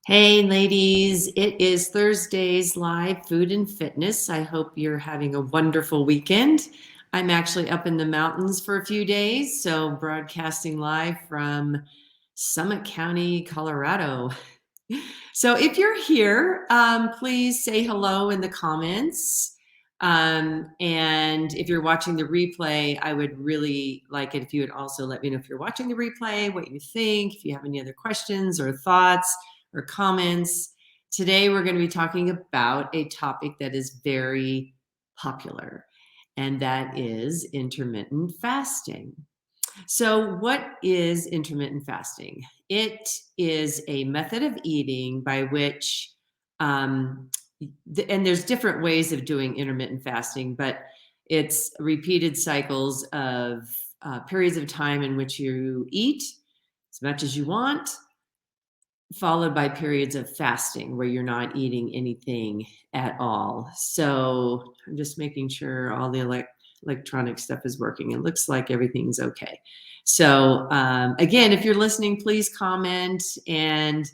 Hey, ladies, it is Thursday's live food and fitness. I hope you're having a wonderful weekend. I'm actually up in the mountains for a few days, so broadcasting live from Summit County, Colorado. So if you're here, please say hello in the comments. And if you're watching the replay, I would really like it if you would also let me know if you're watching the replay, what you think, if you have any other questions or thoughts or comments. Today, we're going to be talking about a topic that is very popular, and that is intermittent fasting. So, what is intermittent fasting? It is a method of eating by which, um, and there's different ways of doing intermittent fasting, but it's repeated cycles of periods of time in which you eat as much as you want, followed by periods of fasting where you're not eating anything at all. So I'm just making sure all the electronic stuff is working. It looks like everything's okay. So again, if you're listening, please comment and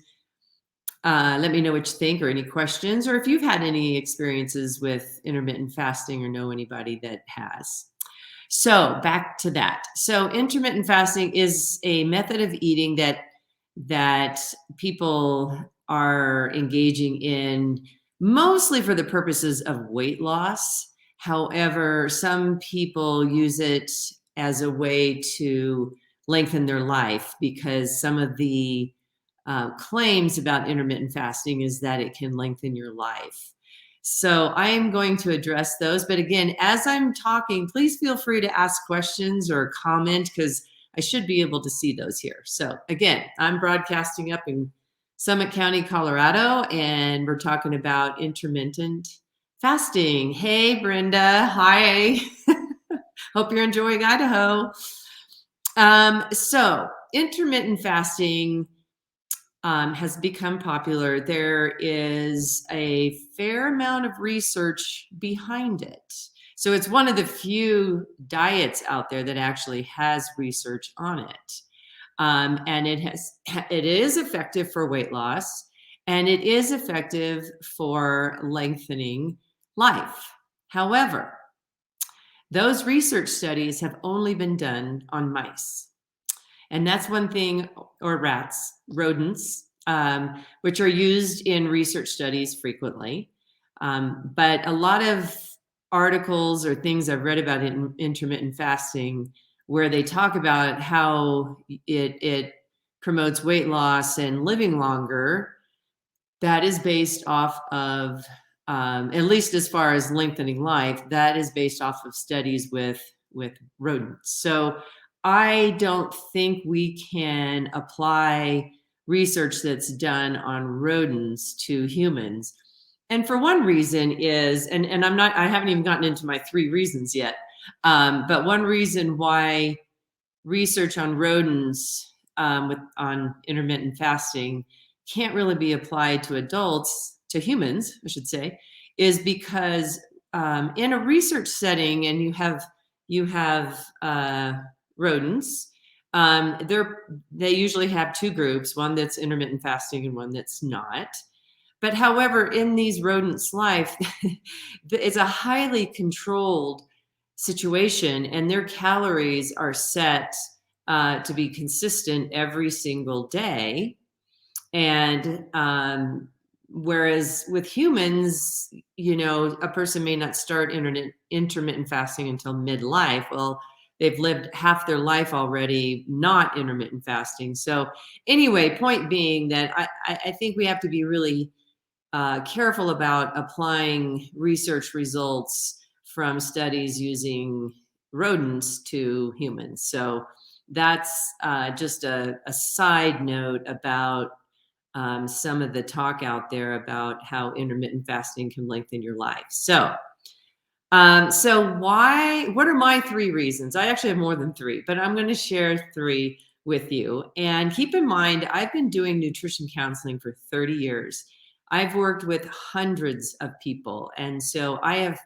let me know what you think or any questions, or if you've had any experiences with intermittent fasting or know anybody that has. So back to that. So intermittent fasting is a method of eating that people are engaging in mostly for the purposes of weight loss. However, some people use it as a way to lengthen their life because some of the claims about intermittent fasting is that it can lengthen your life. So I am going to address those. But again, as I'm talking, please feel free to ask questions or comment because I should be able to see those here. So again, I'm broadcasting up in Summit County, Colorado, and we're talking about intermittent fasting. Hey, Brenda. Hi. Hope you're enjoying Idaho. So intermittent fasting has become popular. There is a fair amount of research behind it. So it's one of the few diets out there that actually has research on it. And it is effective for weight loss, and it is effective for lengthening life. However, those research studies have only been done on mice. And that's one thing, or rats, rodents, which are used in research studies frequently. But a lot of articles or things I've read about intermittent fasting where they talk about how it promotes weight loss and living longer, that is based off of, at least as far as lengthening life, that is based off of studies with rodents. So I don't think we can apply research that's done on rodents to humans. And for one reason is, and I haven't even gotten into my 3 reasons yet. But one reason why research on rodents on intermittent fasting can't really be applied to adults, to humans, I should say, is because in a research setting, and you have rodents, they usually have 2 groups, one that's intermittent fasting and one that's not. But however, in these rodents' life, it's a highly controlled situation, and their calories are set to be consistent every single day. And whereas with humans, a person may not start intermittent fasting until midlife. Well, they've lived half their life already not intermittent fasting. So anyway, point being that I think we have to be really careful about applying research results from studies using rodents to humans. So that's just a side note about some of the talk out there about how intermittent fasting can lengthen your life. So what are my 3 reasons? I actually have more than 3, but I'm going to share 3 with you. And keep in mind, I've been doing nutrition counseling for 30 years. I've worked with hundreds of people. And so I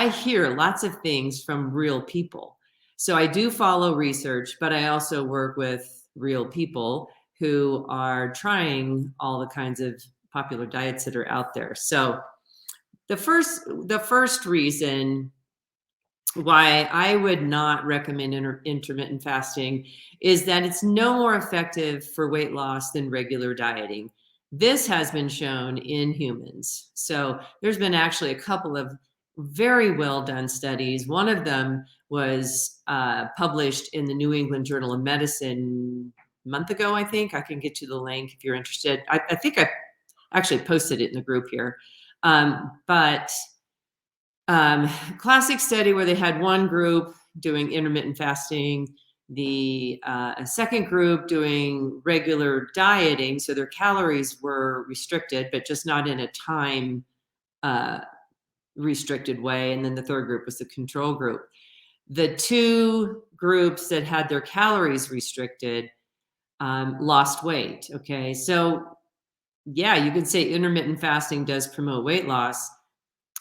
hear lots of things from real people. So I do follow research, but I also work with real people who are trying all the kinds of popular diets that are out there. So the first reason why I would not recommend intermittent fasting is that it's no more effective for weight loss than regular dieting. This has been shown in humans. So there's been actually a couple of very well done studies. One of them was published in the New England Journal of Medicine a month ago, I think. I can get you the link if you're interested. I think I actually posted it in the group here. But classic study where they had one group doing intermittent fasting, the a second group doing regular dieting. So their calories were restricted, but just not in a time uh, restricted way. And then the third group was the control group. The two groups that had their calories restricted lost weight. Okay. So, yeah, you could say intermittent fasting does promote weight loss,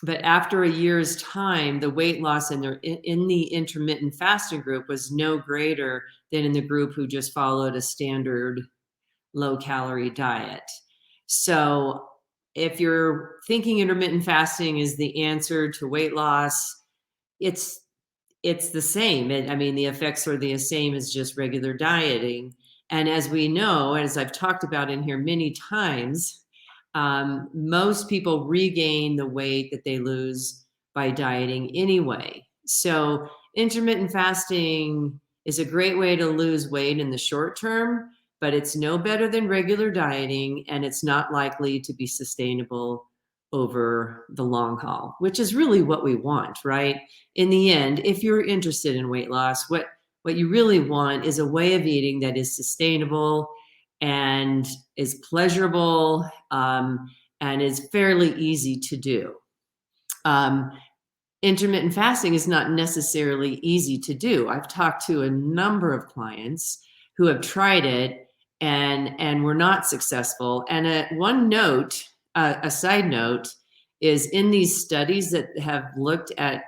but after a year's time, the weight loss in the intermittent fasting group was no greater than in the group who just followed a standard low calorie diet. So if you're thinking intermittent fasting is the answer to weight loss, it's it's the same. I mean, the effects are the same as just regular dieting. And as we know, as I've talked about in here many times, most people regain the weight that they lose by dieting anyway. So, intermittent fasting is a great way to lose weight in the short term, but it's no better than regular dieting, and it's not likely to be sustainable over the long haul, which is really what we want, right? In the end, if you're interested in weight loss, what you really want is a way of eating that is sustainable and is pleasurable, and is fairly easy to do. Um, Intermittent fasting is not necessarily easy to do. I've talked to a number of clients who have tried it and were not successful. And a side note, is in these studies that have looked at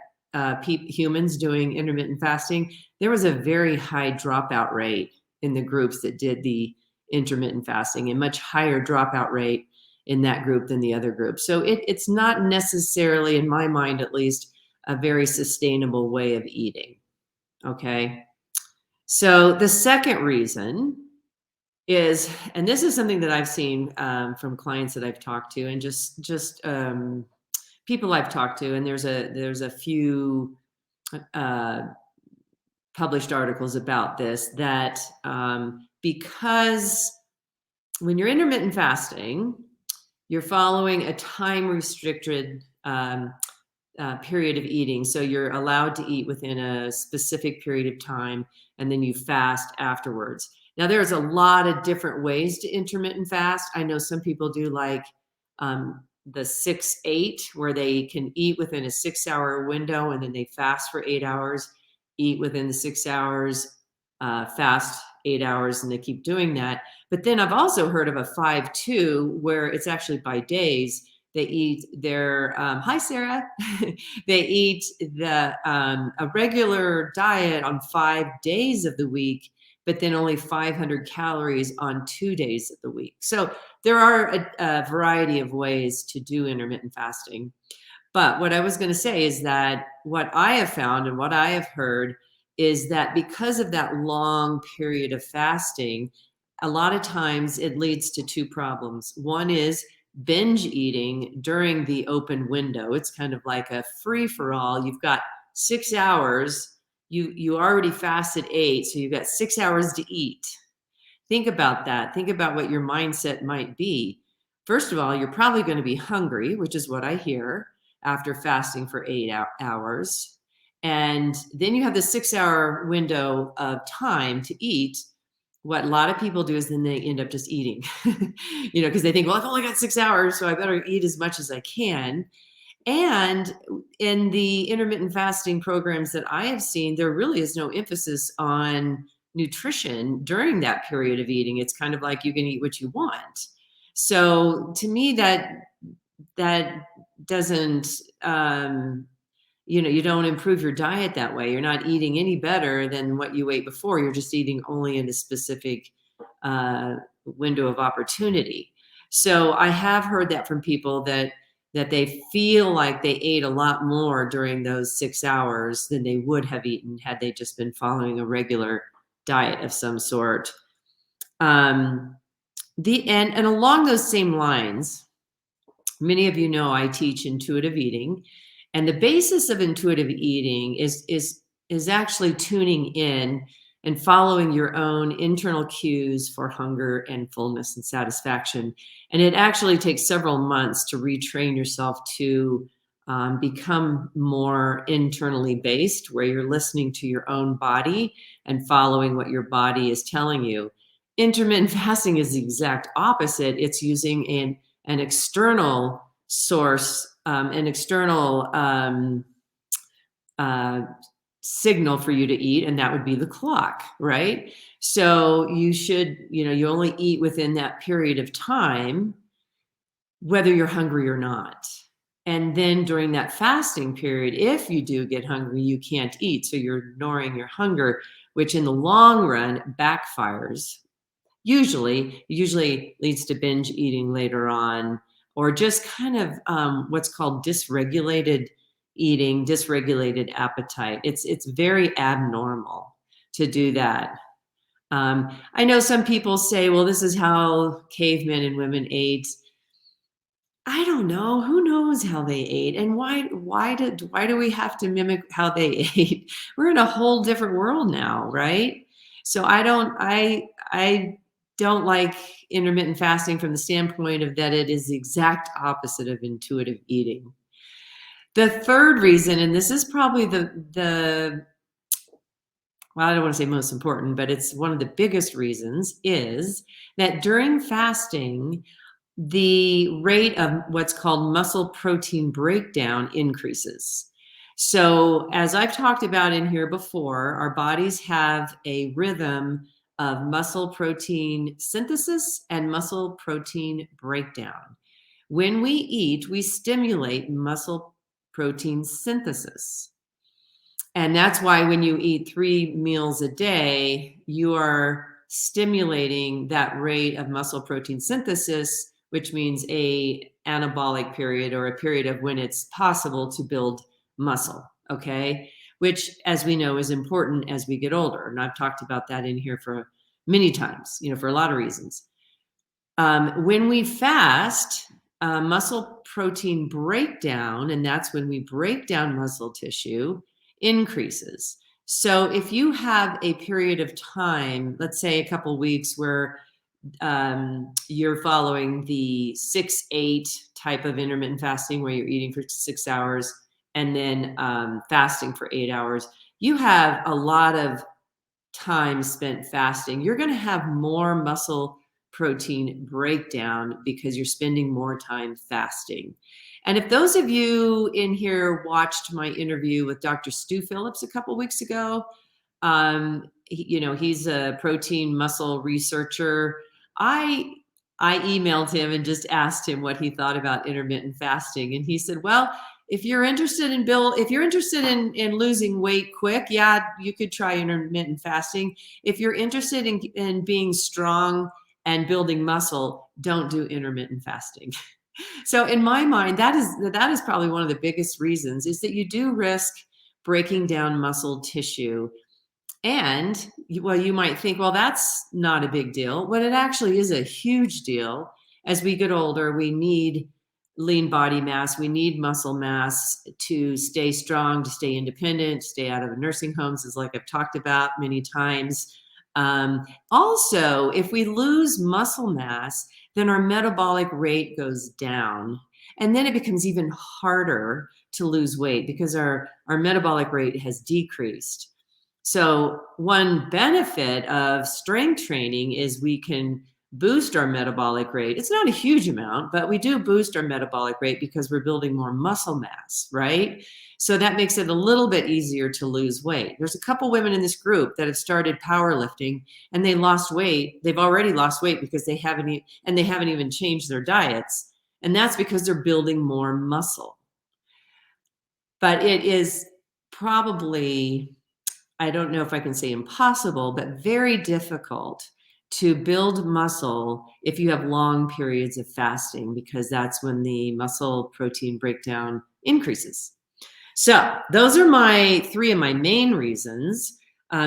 humans doing intermittent fasting, there was a very high dropout rate in the groups that did the intermittent fasting, and much higher dropout rate in that group than the other group. So it's not necessarily, in my mind at least, a very sustainable way of eating. Okay. So the second reason is, and this is something that I've seen from clients that I've talked to, and just people I've talked to, and there's a few uh, published articles about this, that because when you're intermittent fasting, you're following a time restricted period of eating. So you're allowed to eat within a specific period of time, and then you fast afterwards. Now, there's a lot of different ways to intermittent fast. I know some people do like the 6-8, where they can eat within a 6-hour window and then they fast for 8 hours, eat within the 6 hours, fast 8 hours, and they keep doing that. But then I've also heard of a 5-2, where it's actually by days. They eat their hi Sarah. They eat a regular diet on 5 days of the week, but then only 500 calories on 2 days of the week. So there are a variety of ways to do intermittent fasting. But what I was going to say is that what I have found and what I have heard is that because of that long period of fasting, a lot of times it leads to two problems. One is binge eating during the open window. It's kind of like a free for all. You've got 6 hours. You already fasted 8, so you've got 6 hours to eat. Think about that. Think about what your mindset might be. First of all, you're probably going to be hungry, which is what I hear after fasting for 8 hours. And then you have the 6-hour window of time to eat. What a lot of people do is then they end up just eating, because they think, well, I've only got 6 hours, so I better eat as much as I can. And in the intermittent fasting programs that I have seen, there really is no emphasis on nutrition during that period of eating. It's kind of like you can eat what you want. So to me, that doesn't, you don't improve your diet that way. You're not eating any better than what you ate before. You're just eating only in a specific window of opportunity. So I have heard that from people that they feel like they ate a lot more during those 6 hours than they would have eaten had they just been following a regular diet of some sort. Um, and along those same lines, many of you know I teach intuitive eating, and the basis of intuitive eating is actually tuning in and following your own internal cues for hunger and fullness and satisfaction. And it actually takes several months to retrain yourself to become more internally based, where you're listening to your own body and following what your body is telling you. Intermittent fasting is the exact opposite. It's using an external source, an external uh, signal for you to eat, and that would be the clock, right? So you only eat within that period of time, whether you're hungry or not. And then during that fasting period, if you do get hungry, you can't eat. So you're ignoring your hunger, which in the long run backfires. Usually leads to binge eating later on, or just kind of what's called dysregulated eating, dysregulated appetite. It's very abnormal to do that. I know some people say, well, this is how cavemen and women ate. I don't know. Who knows how they ate, and why do we have to mimic how they ate? We're in a whole different world now, right? So I don't like intermittent fasting from the standpoint of that it is the exact opposite of intuitive eating. The third reason, and this is probably the well, I don't want to say most important, but it's one of the biggest reasons, is that during fasting, the rate of what's called muscle protein breakdown increases. So, as I've talked about in here before, our bodies have a rhythm of muscle protein synthesis and muscle protein breakdown. When we eat, we stimulate muscle protein synthesis. And that's why when you eat 3 meals a day, you are stimulating that rate of muscle protein synthesis, which means a anabolic period, or a period of when it's possible to build muscle, okay? Which, as we know, is important as we get older. And I've talked about that in here for many times, for a lot of reasons. When we fast, muscle protein breakdown, and that's when we break down muscle tissue, increases. So if you have a period of time, let's say a couple weeks, where you're following the 6-8 type of intermittent fasting, where you're eating for 6 hours and then fasting for 8 hours, you have a lot of time spent fasting. You're going to have more muscle protein breakdown because you're spending more time fasting. And if those of you in here watched my interview with Dr. Stu Phillips a couple weeks ago, he's a protein muscle researcher. I emailed him and just asked him what he thought about intermittent fasting, and he said, "Well, if you're interested in losing weight quick, yeah, you could try intermittent fasting. If you're interested in being strong and building muscle, don't do intermittent fasting." So in my mind, that is probably one of the biggest reasons, is that you do risk breaking down muscle tissue. And you might think, well, that's not a big deal. But it actually is a huge deal. As we get older, we need lean body mass. We need muscle mass to stay strong, to stay independent, to stay out of nursing homes, is like I've talked about many times. Also, if we lose muscle mass, then our metabolic rate goes down. And then it becomes even harder to lose weight because our metabolic rate has decreased. So one benefit of strength training is we can boost our metabolic rate. It's not a huge amount, but we do boost our metabolic rate because we're building more muscle mass, right? So that makes it a little bit easier to lose weight. There's a couple women in this group that have started powerlifting, and they lost weight. They've already lost weight because they haven't even changed their diets. And that's because they're building more muscle. But it is probably, I don't know if I can say impossible, but very difficult to build muscle if you have long periods of fasting, because that's when the muscle protein breakdown increases. So those are my three of my main reasons.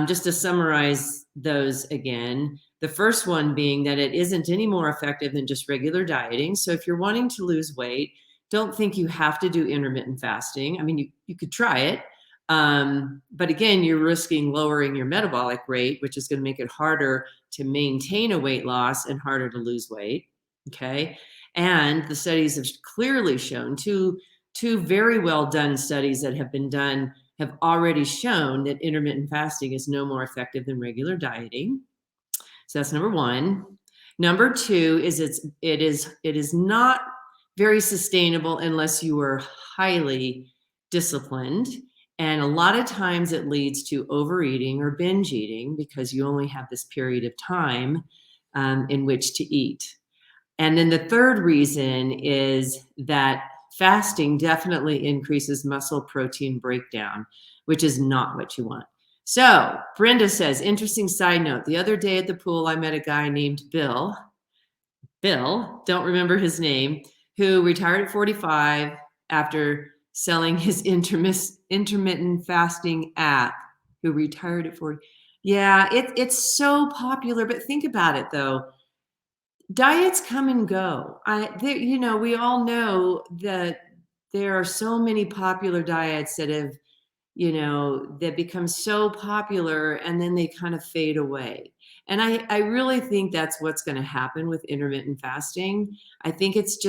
Just to summarize those again, the first one being that it isn't any more effective than just regular dieting. So if you're wanting to lose weight, don't think you have to do intermittent fasting. I mean, you could try it. But again, you're risking lowering your metabolic rate, which is going to make it harder to maintain a weight loss and harder to lose weight. Okay. And the studies have clearly shown two very well done studies that have been done have already shown that intermittent fasting is no more effective than regular dieting. So that's number one. Number two is it is not very sustainable unless you are highly disciplined. And a lot of times it leads to overeating or binge eating because you only have this period of time in which to eat. And then the third reason is that fasting definitely increases muscle protein breakdown, which is not what you want. So Brenda says, interesting side note. The other day at the pool, I met a guy named Bill, don't remember his name, who retired at 45 after selling his intermittent fasting app, who retired at 40. Yeah, it's so popular, but think about it though. Diets come and go. We all know that there are so many popular diets that have, that become so popular and then they kind of fade away. And I really think that's what's going to happen with intermittent fasting. I think it's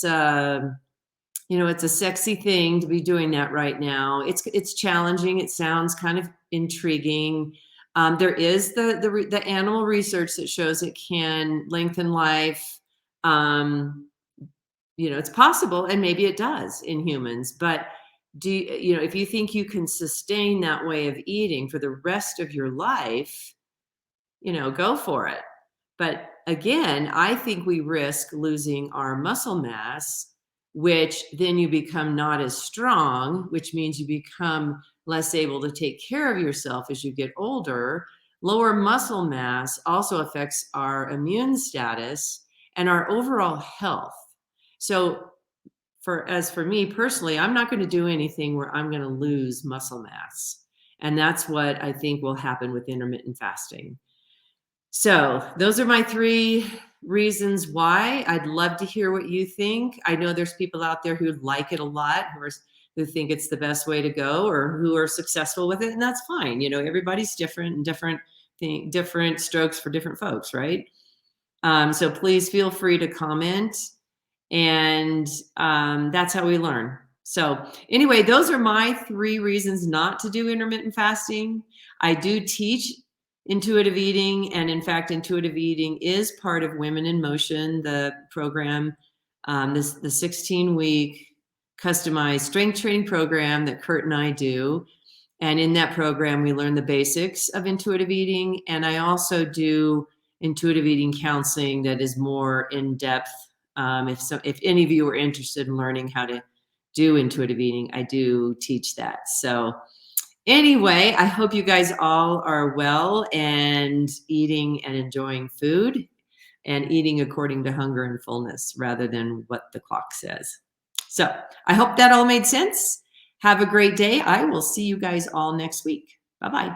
a sexy thing to be doing that right now. It's challenging. It sounds kind of intriguing. There is the animal research that shows it can lengthen life. It's possible, and maybe it does in humans. But if you think you can sustain that way of eating for the rest of your life, go for it. But again, I think we risk losing our muscle mass, which then you become not as strong, which means you become less able to take care of yourself as you get older. Lower muscle mass also affects our immune status and our overall health. So as for me personally, I'm not going to do anything where I'm going to lose muscle mass. And that's what I think will happen with intermittent fasting. So those are my three reasons why. I'd love to hear what you think. I know there's people out there who like it a lot, who think it's the best way to go, or who are successful with it, and that's fine. Everybody's different, and different strokes for different folks, right? So please feel free to comment, and that's how we learn. So anyway, those are my three reasons not to do intermittent fasting. I do teach intuitive eating, and in fact, intuitive eating is part of Women in Motion, the program, the 16-week customized strength training program that Kurt and I do. And in that program, we learn the basics of intuitive eating. And I also do intuitive eating counseling that is more in depth. If any of you are interested in learning how to do intuitive eating, I do teach that. So anyway, I hope you guys all are well and eating and enjoying food and eating according to hunger and fullness rather than what the clock says. So I hope that all made sense. Have a great day. I will see you guys all next week. Bye-bye.